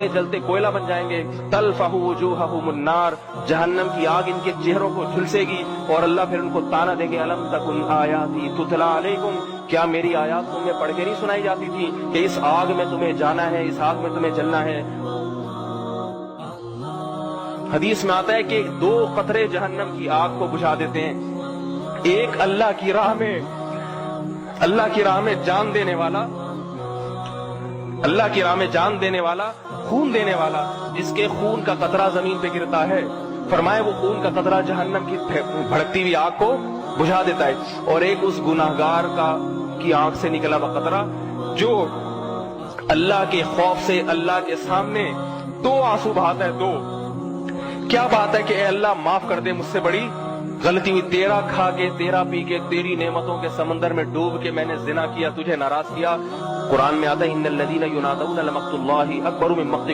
جلتے کوئلہ بن جائیں گے. تلفح وجوہہم النار، جہنم کی آگ ان کے چہروں کو جھلسے گی اور اللہ پھر ان کو طعنہ دیں گے. الم تکن آیاتی تتلی علیکم، کیا میری آیات تمہیں پڑھ کے نہیں سنائی جاتی تھی کہ اس آگ میں تمہیں جانا ہے، اس آگ میں تمہیں جلنا ہے. حدیث میں آتا ہے کہ 2 قطرے جہنم کی آگ کو بجھا دیتے ہیں. ایک اللہ کی راہ میں جان دینے والا، اللہ کی راہ میں جان دینے والا، خون دینے والا، جس کے خون کا قطرہ زمین پہ گرتا ہے، فرمائے وہ خون کا قطرہ جہنم کی بھڑکتی ہوئی آگ کو بجھا دیتا ہے. اور ایک اس گناہگار کی آنکھ سے نکلا ہوا قطرہ جو اللہ کے خوف سے اللہ کے سامنے 2 آنسو بہاتا ہے. 2 کیا بات ہے کہ اے اللہ معاف کر دے، مجھ سے بڑی غلطی ہوئی، تیرا کھا کے، تیرا پی کے، تیری نعمتوں کے سمندر میں ڈوب کے میں نے زنا کیا، تجھے ناراض کیا. قرآن میں آتا ہے ان الذین ینادون لمقت اللہ اکبر من مقتکم